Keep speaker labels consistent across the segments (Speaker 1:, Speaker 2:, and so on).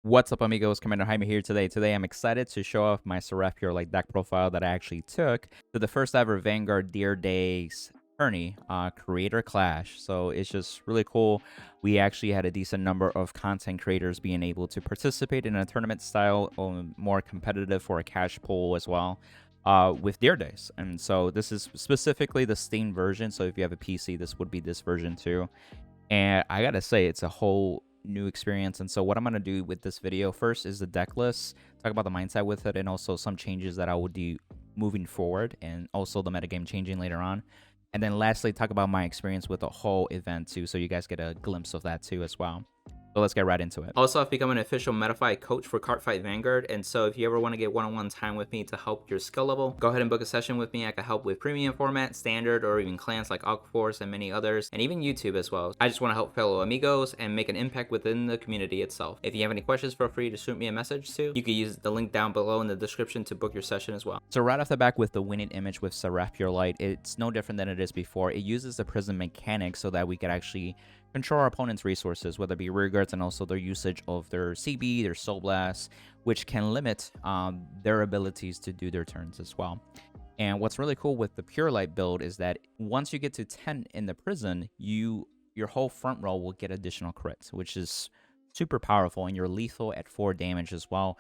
Speaker 1: What's up, amigos? Commander Jaime here today. Today, I'm excited to show off my Seraph Pure Light deck profile that I actually took to the first ever Vanguard Dear Days Tourney creator clash. So it's just really cool. We actually had a decent number of content creators being able to participate in a tournament style, or more competitive for a cash pool as well. With Dear Days. And so this is specifically the Steam version. So if you have a PC, this would be this version too. And I gotta say, it's a whole new experience. And so what I'm gonna do with this video first is the deck list, talk about the mindset with it, and also some changes that I will do moving forward, and also the metagame changing later on. And then lastly, talk about my experience with the whole event too, so you guys get a glimpse of that too as well. So let's get right into it. Also, I've become an official METAFY coach for Cardfight Vanguard, and so if you ever want to get one-on-one time with me to help your skill level, go ahead and book a session with me. I can help with premium format, standard, or even clans like Force and many others, and even YouTube as well. I just want to help fellow amigos and make an impact within the community itself. If you have any questions, feel free to shoot me a message too. You can use the link down below in the description to book your session as well. So right off the back with the winning image with Seraph Pure Light, it's no different than it is before. It uses the prison mechanic so that we can actually control our opponent's resources, whether it be rear guards and also their usage of their CB, their Soul Blast, which can limit their abilities to do their turns as well. And what's really cool with the Pure Light build is that once you get to 10 in the prison, your whole front row will get additional crits, which is super powerful, and you're lethal at 4 damage as well,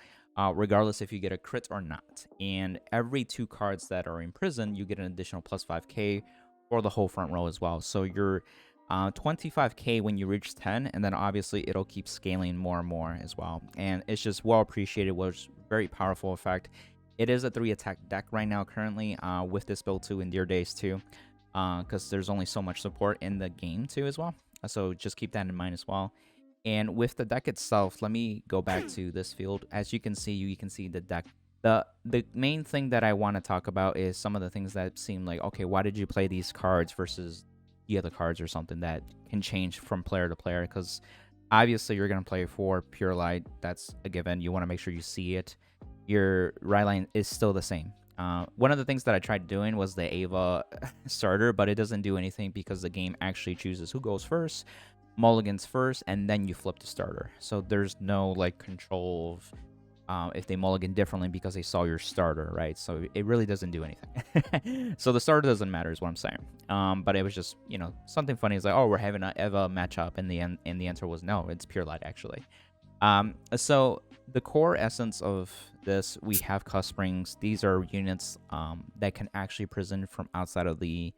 Speaker 1: regardless if you get a crit or not. And every 2 cards that are in prison, you get an additional plus 5k for the whole front row as well. So you're 25k when you reach 10, and then obviously it'll keep scaling more and more as well. And it's just well appreciated, was very powerful effect. It is a 3 attack deck right now currently, with this build too in Dear Days too, because there's only so much support in the game too as well. So just keep that in mind as well. And with the deck itself, let me go back to this field. As you can see the deck. The main thing that I want to talk about is some of the things that seem like, okay, why did you play these cards versus the other cards or something that can change from player to player? Because obviously you're going to play for Pure Light. That's a given. You want to make sure you see it. Your ride line is still the same. One of the things that I tried doing was the Ava starter, but it doesn't do anything because the game actually chooses who goes first, mulligans first, and then you flip the starter. So there's no like control of if they mulligan differently because they saw your starter, right? So it really doesn't do anything. So the starter doesn't matter is what I'm saying. But it was just, you know, something funny. It's like, oh, we're having an Eva matchup, and the answer was no, it's Pure Light actually. So the core essence of this, we have Cuss Springs. These are units that can actually prison from outside of the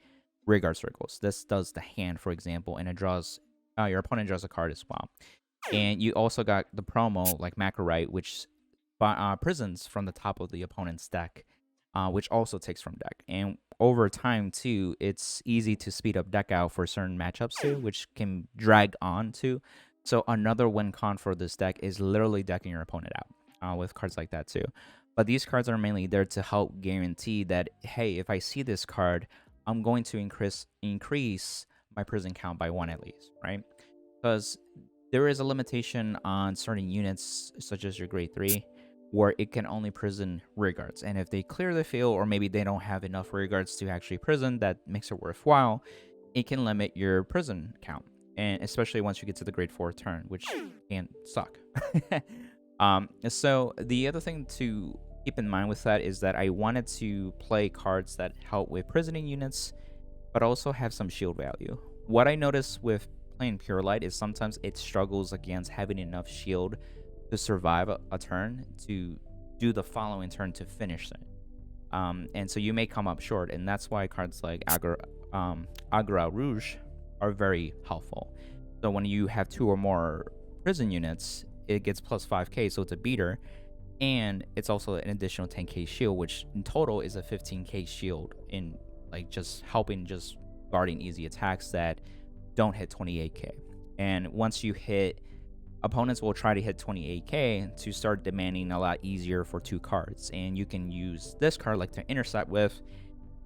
Speaker 1: rear guard circles. This does the hand, for example, and it draws your opponent draws a card as well. And you also got the promo like Macrorite, which prisons from the top of the opponent's deck, which also takes from deck. And over time too, it's easy to speed up deck out for certain matchups too, which can drag on too. So another win con for this deck is literally decking your opponent out with cards like that too. But these cards are mainly there to help guarantee that, hey, if I see this card, I'm going to increase my prison count by 1 at least, right? Because there is a limitation on certain units such as your grade 3 where it can only prison rear guards. And if they clear the field, or maybe they don't have enough rear guards to actually prison that makes it worthwhile, it can limit your prison count. And especially once you get to the grade 4 turn, which can suck. So the other thing to keep in mind with that is that I wanted to play cards that help with prisoning units, but also have some shield value. What I noticed with playing Pure Light is sometimes it struggles against having enough shield to survive a turn to do the following turn to finish it. And so you may come up short, and that's why cards like Agra Rouge are very helpful. So when you have 2 or more prison units, it gets plus 5k, so it's a beater, and it's also an additional 10k shield, which in total is a 15k shield in like just helping just guarding easy attacks that don't hit 28k. And once you hit, opponents will try to hit 28k to start demanding a lot easier for 2 cards. And you can use this card like to intercept with,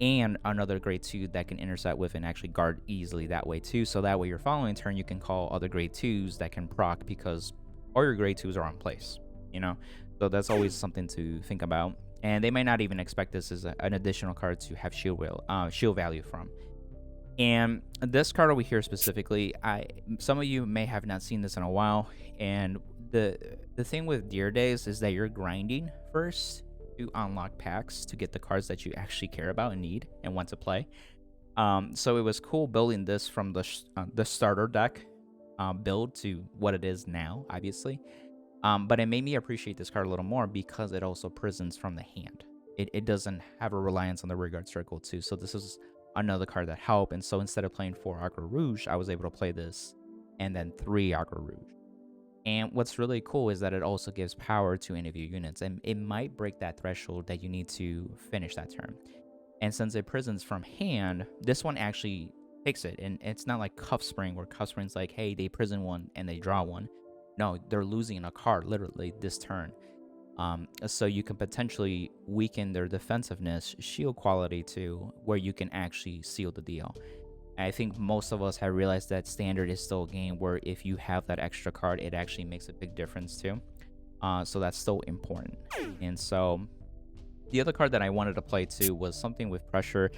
Speaker 1: and another grade 2 that can intercept with and actually guard easily that way too. So that way your following turn you can call other grade 2s that can proc because all your grade 2s are on place, you know? So that's always something to think about. And they may not even expect this as an additional card to have shield value from. And this card over here specifically, some of you may have not seen this in a while, and the thing with Deer Days is that you're grinding first to unlock packs to get the cards that you actually care about and need and want to play. So it was cool building this from the starter deck build to what it is now, obviously. But it made me appreciate this card a little more because it also prisons from the hand. It doesn't have a reliance on the rearguard circle too. So this is another card that helped. And so instead of playing 4 Aqua Rouge, I was able to play this and then 3 Aqua Rouge. And what's really cool is that it also gives power to any of your units, and it might break that threshold that you need to finish that turn. And since it prisons from hand, this one actually takes it. And it's not like Cuff Spring, where Cuff Spring's like, hey, they prison one and they draw one. No, they're losing a card literally this turn. So you can potentially weaken their defensiveness, shield quality too, where you can actually seal the deal. I think most of us have realized that Standard is still a game where if you have that extra card, it actually makes a big difference too. So that's still important. And so the other card that I wanted to play too was something with pressure.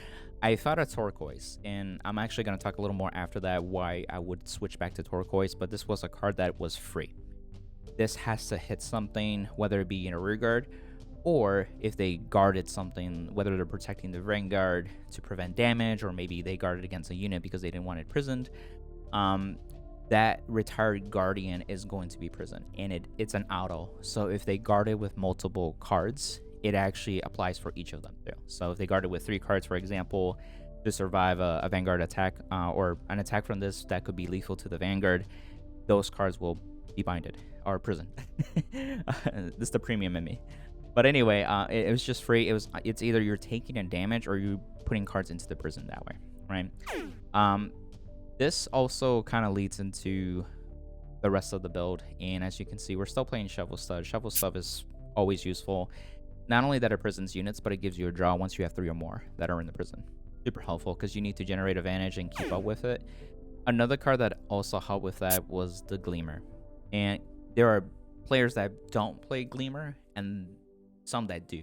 Speaker 1: I thought of Turquoise, and I'm actually going to talk a little more after that why I would switch back to Turquoise, but this was a card that was free. This has to hit something, whether it be in a rear guard, or if they guarded something, whether they're protecting the Vanguard to prevent damage, or maybe they guarded against a unit because they didn't want it prisoned, that retired Guardian is going to be prisoned, and it's an auto. So if they guard it with multiple cards, it actually applies for each of them too. So if they guard it with 3 cards, for example, to survive a Vanguard attack, or an attack from this that could be lethal to the Vanguard, those cards will be binded or prisoned. This is the premium in me. But anyway, it was just free. It's either you're taking a damage or you're putting cards into the prison that way, right? This also kind of leads into the rest of the build, and as you can see, we're still playing Shovel Stud. Shovel Stud is always useful. Not only that it prisons units, but it gives you a draw once you have 3 or more that are in the prison. Super helpful because you need to generate advantage and keep up with it. Another card that also helped with that was the Gleamer, and there are players that don't play Gleamer and some that do,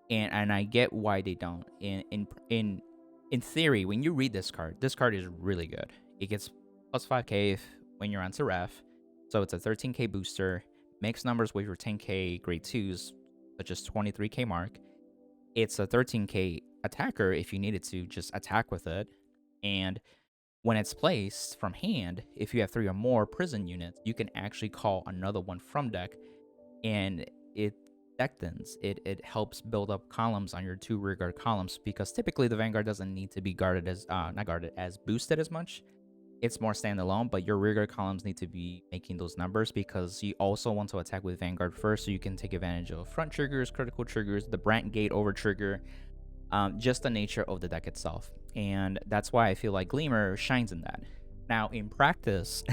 Speaker 1: and I get why they don't. In theory, when you read this card is really good. It gets plus 5k when you're on Seraph, so it's a 13k booster, mixed numbers with your 10k grade 2s, such as 23k mark. It's a 13k attacker if you needed to just attack with it, and when it's placed from hand, if you have 3 or more prison units, you can actually call another one from deck, and it deckthins. It helps build up columns on your 2 rearguard columns, because typically the Vanguard doesn't need to be guarded as boosted as much. It's more standalone, but your rearguard columns need to be making those numbers because you also want to attack with Vanguard first, so you can take advantage of front triggers, critical triggers, the Brant Gate over trigger, just the nature of the deck itself. And that's why I feel like Gleamer shines in that. Now, in practice,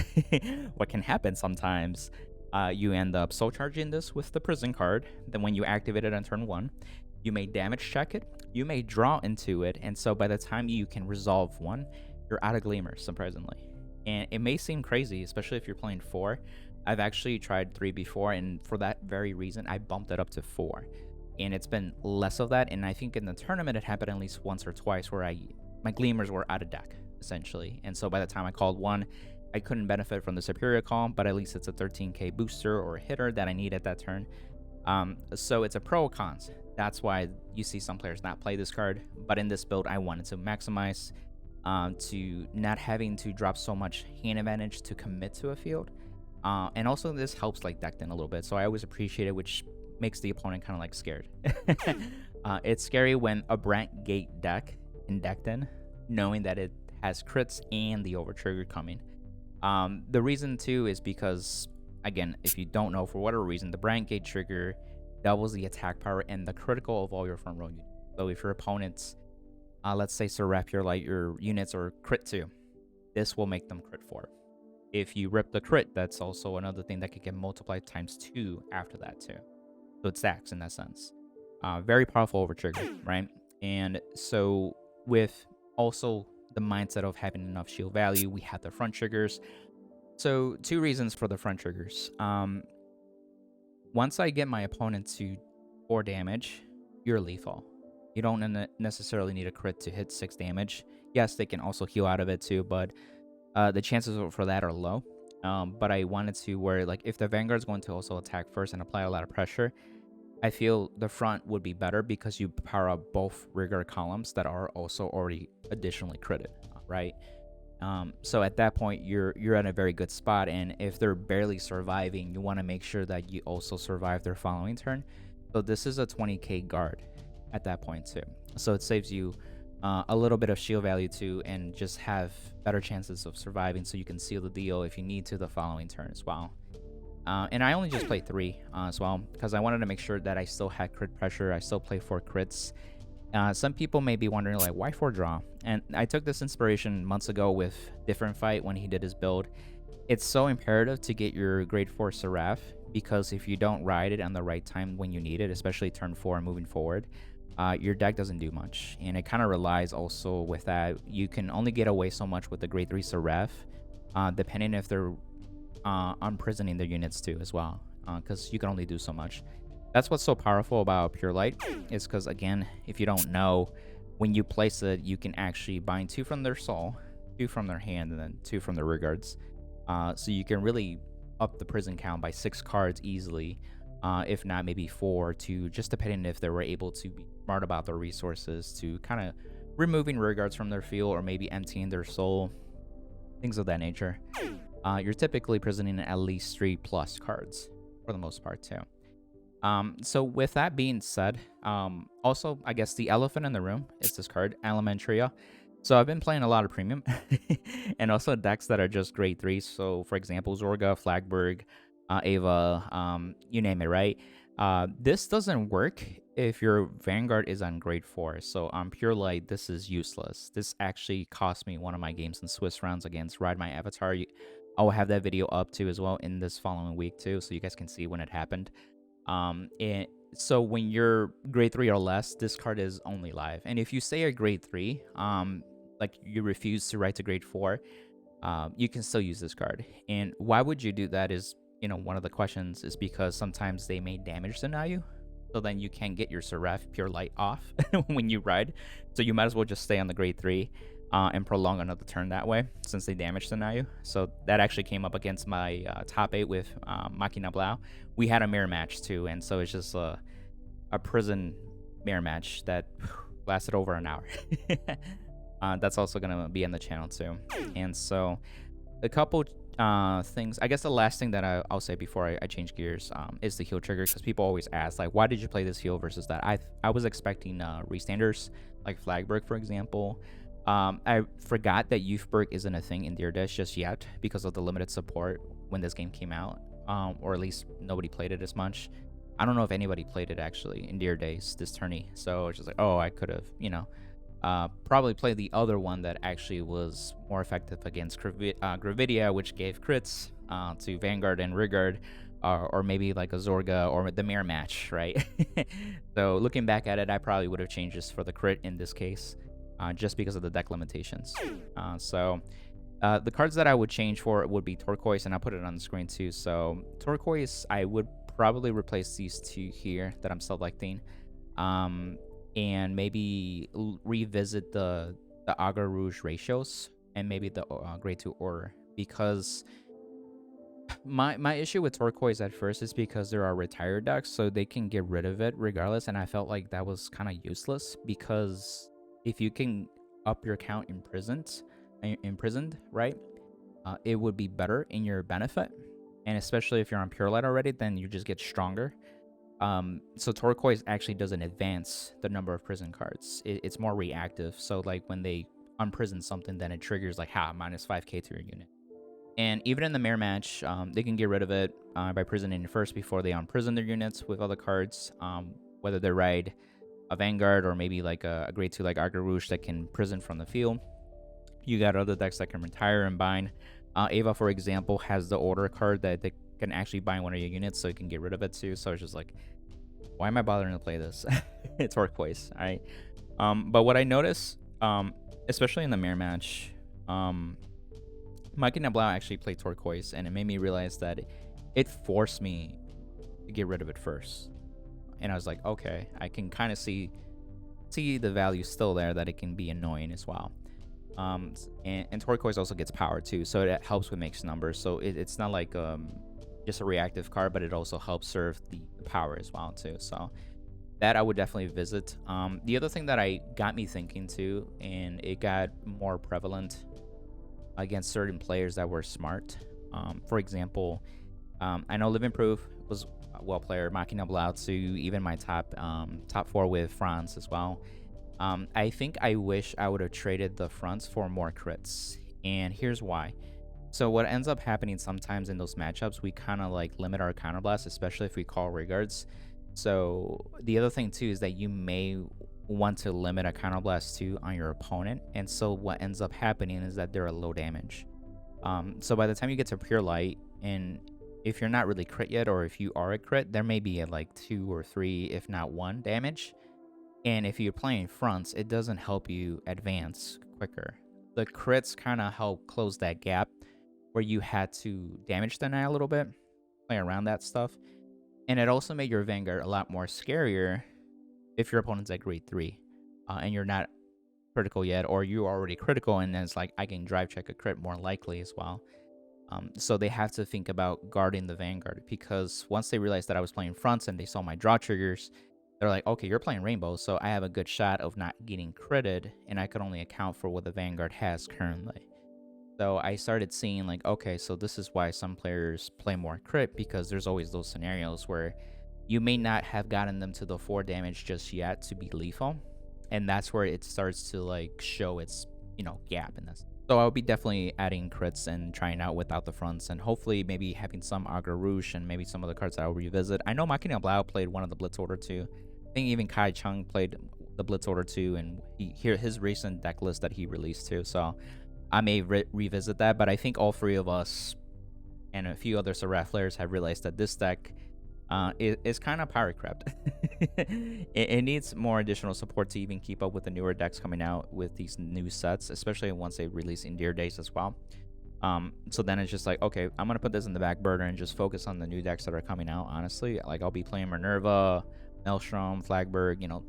Speaker 1: what can happen sometimes, you end up soul charging this with the prison card. Then when you activate it on turn 1, you may damage check it, you may draw into it, and so by the time you can resolve 1, you're out of Gleamer, surprisingly. And it may seem crazy, especially if you're playing 4. I've actually tried 3 before, and for that very reason, I bumped it up to 4. And it's been less of that, and I think in the tournament it happened at least once or twice where my Gleamers were out of deck, essentially. And so by the time I called 1, I couldn't benefit from the Superior Call, but at least it's a 13k booster or a hitter that I need at that turn. So it's a pro or cons. That's why you see some players not play this card. But in this build, I wanted to maximize to not having to drop so much hand advantage to commit to a field. And also this helps like decked in a little bit. So I always appreciate it, which makes the opponent kind of like scared. It's scary when a Brant Gate deck in decked in, knowing that it has crits and the over trigger coming. The reason too is because, again, if you don't know, for whatever reason, the Brant Gate trigger doubles the attack power and the critical of all your front row units. So if your opponents, let's say Seraph, your units are crit 2, this will make them crit 4. If you rip the crit, that's also another thing that could get multiplied times 2 after that too. So it stacks in that sense. Very powerful over trigger, right? And so with also the mindset of having enough shield value, we have the front triggers. So 2 reasons for the front triggers. Once I get my opponent to 4 damage, you're lethal. You don't necessarily need a crit to hit 6 damage. Yes, they can also heal out of it too, but the chances for that are low. but I wanted to where like if the Vanguard's going to also attack first and apply a lot of pressure, I feel the front would be better because you power up both rearguard columns that are also already additionally critted, right? So at that point, you're at a very good spot, and if they're barely surviving, you want to make sure that you also survive their following turn. So this is a 20k guard at that point too. So it saves you a little bit of shield value too, and just have better chances of surviving, so you can seal the deal if you need to the following turn as well. And I only just played 3 as well because I wanted to make sure that I still had crit pressure. I still play 4 crits. Some people may be wondering like, why 4 draw? And I took this inspiration months ago with Different Fight when he did his build. It's so imperative to get your grade 4 Seraph, because if you don't ride it on the right time when you need it, especially turn 4 and moving forward, your deck doesn't do much. And it kind of relies also with that. You can only get away so much with the grade 3 Seraph, depending if they're unprisoning their units too as well, because you can only do so much. That's what's so powerful about Pure Light, is because again, if you don't know, when you place it, you can actually bind 2 from their soul, 2 from their hand, and then 2 from their rearguards. So you can really up the prison count by 6 cards easily, if not maybe 4, to just depending if they were able to be smart about their resources to kind of removing rearguards from their field, or maybe emptying their soul, things of that nature. You're typically prisoning at least 3+ cards for the most part too. So with that being said, also I guess the elephant in the room is this card, Elementria. So I've been playing a lot of premium and also decks that are just grade 3. So for example, Zorga, Flagberg, Ava, you name it, right? This doesn't work if your Vanguard is on grade 4. So on Pure Light, this is useless. This actually cost me one of my games in Swiss rounds against Ride My Avatar. I'll have that video up too as well in this following week too, so you guys can see when it happened. So when you're grade 3 or less, this card is only live. And if you say you're grade 3, like you refuse to ride to grade 4, you can still use this card. And why would you do that is, you know, one of the questions is because sometimes they may damage deny you. So then you can get your Seraph Pure Light off when you ride. So you might as well just stay on the grade 3 and prolong another turn that way, since they damage deny you. So that actually came up against my top 8 with Machina Blau. We had a mirror match too, and so it's just a prison mirror match that lasted over an hour. That's also going to be in the channel too. And so a couple things, I guess the last thing that I'll say before I change gears is the heal trigger, because people always ask like, why did you play this heal versus that? I was expecting restanders like Flagberg, for example. I forgot that Youthberg isn't a thing in Dear Dash just yet because of the limited support when this game came out, or at least nobody played it as much. I don't know if anybody played it actually in Dear Days, this tourney. So it's just like, oh, I could have, you know, probably played the other one that actually was more effective against Gravidia, which gave crits to Vanguard and Rearguard, or maybe like a Zorga or the mirror match, right? So looking back at it, I probably would have changed this for the crit in this case. Just because of the deck limitations. So the cards that I would change for would be Turquoise, and I'll put it on the screen too. So Turquoise, I would probably replace these 2 here that I'm selecting, and maybe revisit the Agra Rouge ratios and maybe the grade 2 order, because my issue with Turquoise at first is because there are retired decks, so they can get rid of it regardless, and I felt like that was kind of useless, because if you can up your count imprisoned, right, it would be better in your benefit. And especially if you're on Pure Light already, then you just get stronger. So Turquoise actually doesn't advance the number of prison cards. It's more reactive. So like when they unprison something, then it triggers like minus 5k to your unit. And even in the mirror match, they can get rid of it by prisoning first before they unprison their units with other cards, whether they ride a Vanguard or maybe like a grade 2 like Agra Rouge that can prison from the field. You got other decks that can retire and bind. Ava, for example, has the order card that they can actually bind one of your units, so you can get rid of it too. So it's just like, why am I bothering to play this? It's Turquoise, all right? But what I noticed, especially in the mirror match, Machina Blau actually played Turquoise, and it made me realize that it forced me to get rid of it first. And I was like, okay, I can kind of see the value still there, that it can be annoying as well. And turquoise also gets power too, so it helps with mixed numbers. So it's not like just a reactive card, but it also helps serve the power as well too. So that I would definitely visit. The other thing that I got me thinking too, and it got more prevalent against certain players that were smart. For example, I know Living Proof was a well player, Machina Blau to even my top 4 with France as well. I think I wish I would have traded the fronts for more crits, and here's why. So what ends up happening sometimes in those matchups, we kind of like limit our counterblast, especially if we call regards. So the other thing too is that you may want to limit a counterblast too on your opponent, and so what ends up happening is that they're a low damage. So by the time you get to pure light, and if you're not really crit yet, or if you are a crit, there may be at like 2 or 3, if not 1 damage. And if you're playing fronts, it doesn't help you advance quicker. The crits kind of help close that gap where you had to damage deny a little bit, play around that stuff. And it also made your Vanguard a lot more scarier if your opponent's at grade 3 and you're not critical yet, or you're already critical, and then it's like I can drive check a crit more likely as well. So they have to think about guarding the Vanguard, because once they realized that I was playing fronts and they saw my draw triggers, they're like, okay, you're playing rainbow, so I have a good shot of not getting critted, and I could only account for what the Vanguard has currently. So I started seeing like, okay, so this is why some players play more crit, because there's always those scenarios where you may not have gotten them to the 4 damage just yet to be lethal, and that's where it starts to like show its, you know, gap in this. So I'll be definitely adding crits and trying out without the fronts, and hopefully maybe having some Agra Rouge and maybe some other cards that I'll revisit. I know Machina Blau played one of the Blitz Order 2. I think even Kai Chung played the Blitz Order 2, and his recent deck list that he released too. So I may revisit that, but I think all 3 of us and a few other Seraph players have realized that this deck is kind of power crept. It needs more additional support to even keep up with the newer decks coming out with these new sets, especially once they release Endear Days as well. So then it's just like, okay, I'm gonna put this in the back burner and just focus on the new decks that are coming out. Honestly, like I'll be playing Minerva, Maelstrom, Flagberg, you know,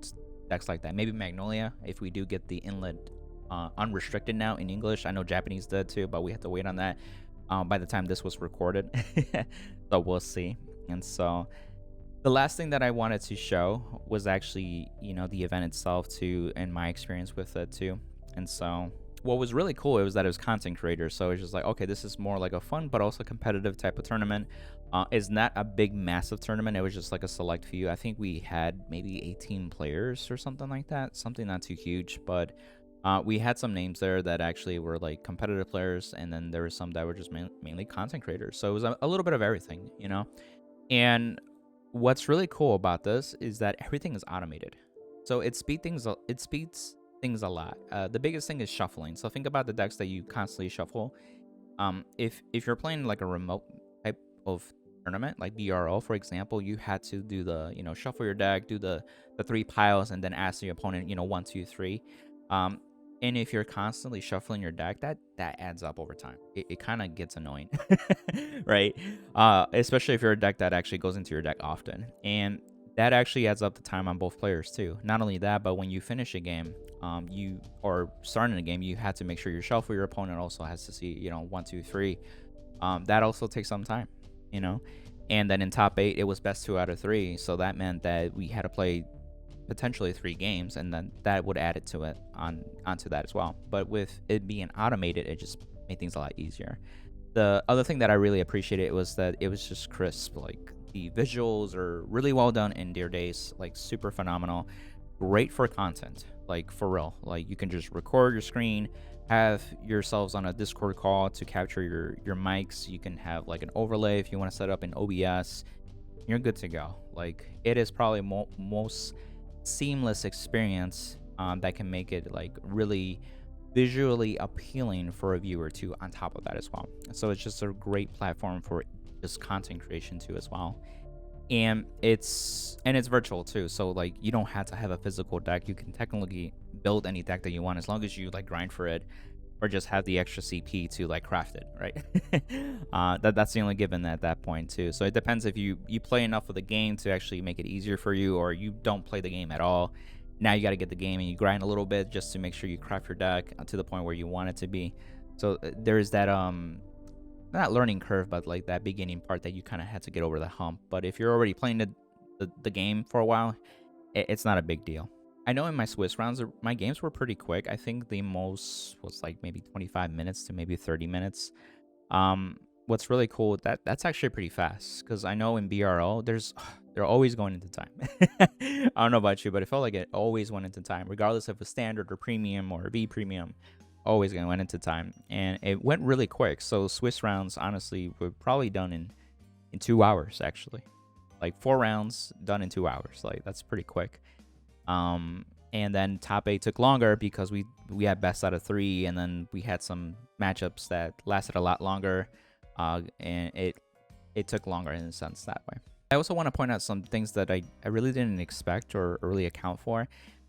Speaker 1: decks like that. Maybe Magnolia if we do get the inlet unrestricted now in English. I know Japanese did too, but we have to wait on that by the time this was recorded. So we'll see. And so the last thing that I wanted to show was actually, you know, the event itself too, and my experience with it too. And so what was really cool, it was that it was content creators. So it's just like, okay, this is more like a fun but also competitive type of tournament. It's not a big massive tournament. It was just like a select few. I think we had maybe 18 players or something like that, something not too huge, but we had some names there that actually were like competitive players, and then there were some that were just mainly content creators. So it was a little bit of everything, you know. And what's really cool about this is that everything is automated, so it speeds things a lot. The biggest thing is shuffling. So think about the decks that you constantly shuffle. If you're playing like a remote type of tournament like BRO, for example, you had to do the, you know, shuffle your deck, do the 3 piles, and then ask the opponent, you know, 1 2 3. And if you're constantly shuffling your deck, that adds up over time. It kind of gets annoying, right? Especially if you're a deck that actually goes into your deck often. And that actually adds up the time on both players too. Not only that, but when you finish a game, or starting a game, you have to make sure you shuffle. Your opponent also has to see, you know, 1 2 3. That also takes some time, you know. And then in top 8, it was best 2 out of 3. So that meant that we had to play potentially 3 games, and then that would add it to it onto that as well. But with it being automated, it just made things a lot easier. The other thing that I really appreciated was that it was just crisp. Like the visuals are really well done in Endear Days, like super phenomenal, great for content, like for real. Like you can just record your screen, have yourselves on a Discord call to capture your mics. You can have like an overlay if you want to set up in OBS. You're good to go. Like it is probably most seamless experience that can make it like really visually appealing for a viewer too, on top of that as well. So it's just a great platform for just content creation too as well. And it's virtual too, so like you don't have to have a physical deck. You can technically build any deck that you want as long as you like grind for it, or just have the extra CP to like craft it, right? That's the only given at that point too. So it depends if you play enough of the game to actually make it easier for you, or you don't play the game at all Now you got to get the game and you grind a little bit just to make sure you craft your deck to the point where you want it to be. So there's that not learning curve, but like that beginning part that you kind of had to get over the hump. But if you're already playing the game for a while, it's not a big deal. I know in my Swiss rounds, my games were pretty quick. I think the most was like maybe 25 minutes to maybe 30 minutes. What's really cool, that's actually pretty fast, because I know in BRO, they're always going into time. I don't know about you, but it felt like it always went into time, regardless if it's standard or premium or B premium, always going went into time. And it went really quick. So Swiss rounds, honestly, were probably done in 2 hours, actually. Like 4 rounds done in 2 hours. Like, that's pretty quick. And then top 8 took longer because we had best out of 3, and then we had some matchups that lasted a lot longer, and it took longer in a sense that way. I also want to point out some things that I really didn't expect or really account for.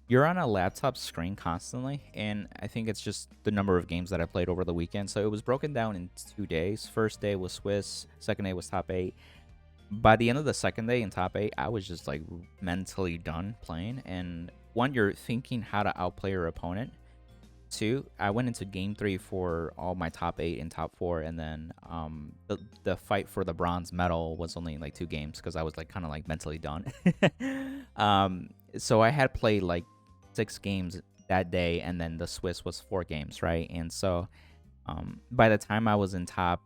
Speaker 1: You're on a laptop screen constantly, and I think it's just the number of games that I played over the weekend. So it was broken down in 2 days. First day was Swiss, second day was top 8. By the end of the second day in top 8, I was just like mentally done playing. And one, you're thinking how to outplay your opponent. 2, I went into game 3 for all my top 8 and top 4, and then the fight for the bronze medal was only like 2 games because I was like kind of like mentally done. So I had played like 6 games that day, and then the Swiss was 4 games, right? And so by the time I was in top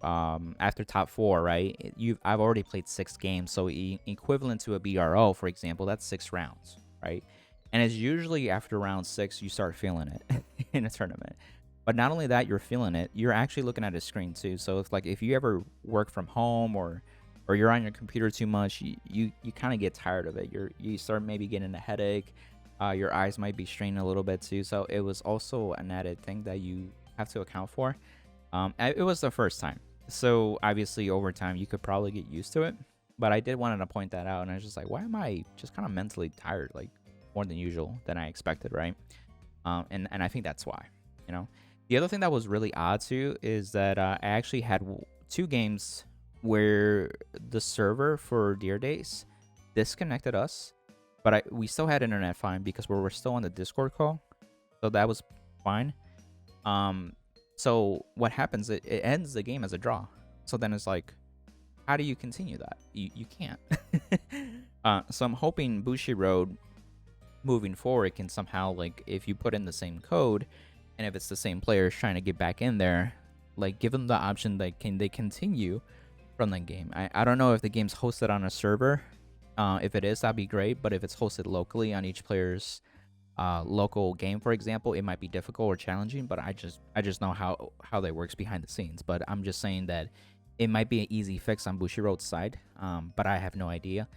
Speaker 1: after top 4, right, I've already played 6 games. So equivalent to a BRO, for example, that's 6 rounds, right? And it's usually after round 6 you start feeling it in a tournament. But not only that, you're feeling it, you're actually looking at a screen too. So if you ever work from home or you're on your computer too much, you kind of get tired of it. You start maybe getting a headache. Your eyes might be straining a little bit too. So it was also an added thing that you have to account for. It was the first time. So obviously over time you could probably get used to it. But I did wanted to point that out, and I was just like, why am I just kind of mentally tired, like more than usual than I expected, right? And I think that's why, you know. The other thing that was really odd too is that I actually had 2 games where the server for Deer Days disconnected us, but we still had internet fine because we were still on the Discord call, so that was fine. So what happens, it ends the game as a draw. So then it's like, how do you continue that? You can't. So I'm hoping Bushiroad moving forward can somehow, like, if you put in the same code and if it's the same players trying to get back in there, like, give them the option that they continue from the game. I don't know if the game's hosted on a server. If it is, that'd be great. But if it's hosted locally on each player's local game, for example, it might be difficult or challenging. But I just know how that works behind the scenes. But I'm just saying that it might be an easy fix on Bushiroad's side, but I have no idea.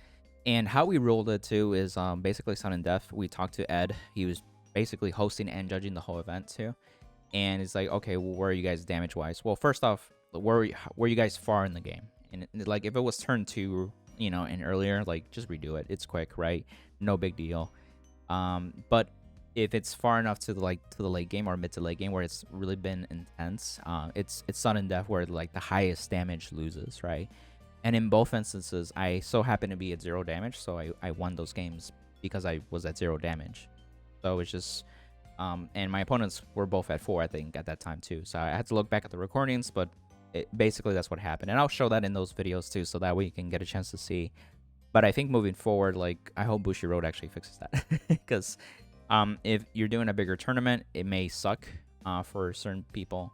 Speaker 1: And how we ruled it too is basically sudden death. We talked to Ed. He was basically hosting and judging the whole event too. And it's like, okay, well, where are you guys damage wise? Well, first off, were you guys far in the game? And like, if it was turn 2, you know, and earlier, like, just redo it. It's quick, right? No big deal. But if it's far enough to the late game or mid to late game where it's really been intense, it's sudden death where like the highest damage loses, right? And in both instances, I so happened to be at 0 damage, so I won those games because I was at 0 damage. So it's just, and my opponents were both at 4, I think, at that time too. So I had to look back at the recordings, but basically that's what happened. And I'll show that in those videos too, so that way you can get a chance to see. But I think moving forward, like, I hope Bushiroad actually fixes that. Because if you're doing a bigger tournament, it may suck for certain people.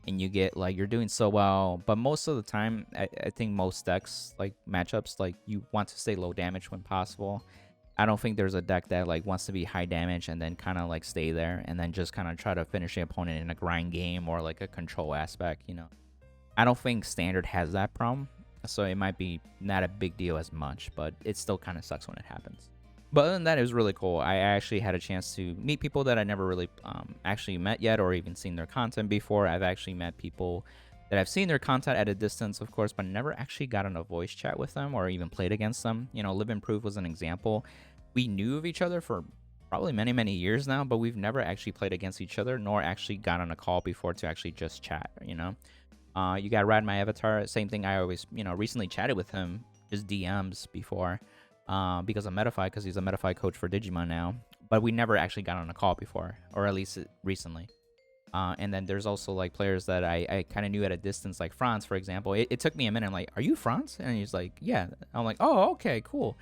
Speaker 1: And you get, like, you're doing so well, but most of the time, I think most decks, like, matchups, like, you want to stay low damage when possible. I don't think there's a deck that, like, wants to be high damage and then kind of, like, stay there and then just kind of try to finish the opponent in a grind game or, like, a control aspect, you know. I don't think Standard has that problem, so it might be not a big deal as much, but it still kind of sucks when it happens. But other than that, it was really cool. I actually had a chance to meet people that I never really actually met yet or even seen their content before. I've actually met people that I've seen their content at a distance, of course, but never actually got on a voice chat with them or even played against them. You know, Live and Proof was an example. We knew of each other for probably many, many years now, but we've never actually played against each other nor actually got on a call before to actually just chat, you know. You got Rad My Avatar, same thing. I always, you know, recently chatted with him, just DMs before. because of METAFY, because he's a METAFY coach for Digimon now. But we never actually got on a call before, or at least recently. And then there's also like players that I kind of knew at a distance, like Franz, for example. It took me a minute. I'm like, are you Franz? And he's like, yeah. I'm like, oh, okay, cool.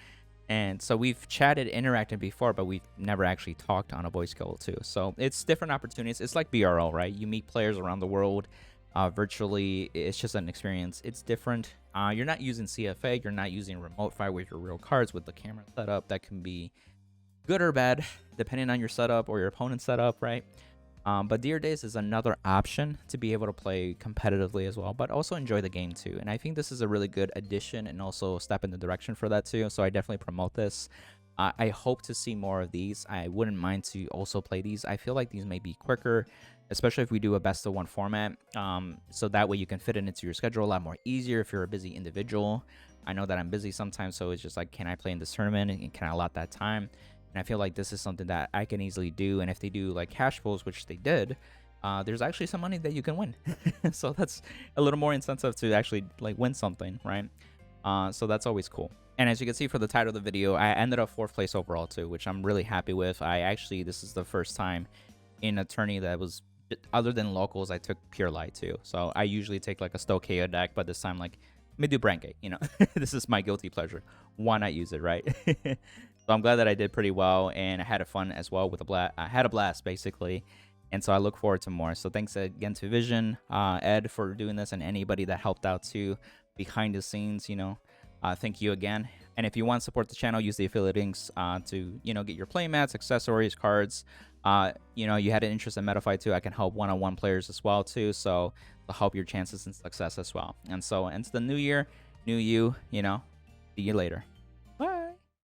Speaker 1: And so we've chatted, interacted before, but we've never actually talked on a voice call too. So it's different opportunities. It's like BRL, right? You meet players around the world virtually. It's just an experience. It's different. You're not using CFA. You're not using remote fight with your real cards with the camera setup. That can be good or bad depending on your setup or your opponent's setup, right? But Dear Days is another option to be able to play competitively as well, but also enjoy the game too. And I think this is a really good addition and also a step in the direction for that too. So I definitely promote this. I hope to see more of these. I wouldn't mind to also play these. I feel like these may be quicker, especially if we do a best of one format. So that way you can fit it into your schedule a lot more easier if you're a busy individual. I know that I'm busy sometimes, so it's just like, can I play in this tournament and can I allot that time? And I feel like this is something that I can easily do. And if they do like cash pulls, which they did, there's actually some money that you can win. So that's a little more incentive to actually like win something, right? So that's always cool. And as you can see for the title of the video, I ended up 4th place overall too, which I'm really happy with. This is the first time in a tourney that was, other than locals, I took Pure Light too. So I usually take like a Stokeo deck, but this time like, let me do Branke, you know. This is my guilty pleasure. Why not use it, right? So I'm glad that I did pretty well, and I had a fun as well with a blast. I had a blast basically, and so I look forward to more. So thanks again to Vision, Ed for doing this, and anybody that helped out too behind the scenes. You know, thank you again. And if you want to support the channel, use the affiliate links to get your playmats, accessories, cards. You had an interest in METAFY too. I can help one-on-one players as well too. So to help your chances in success as well. And so into the new year, new you. See you later.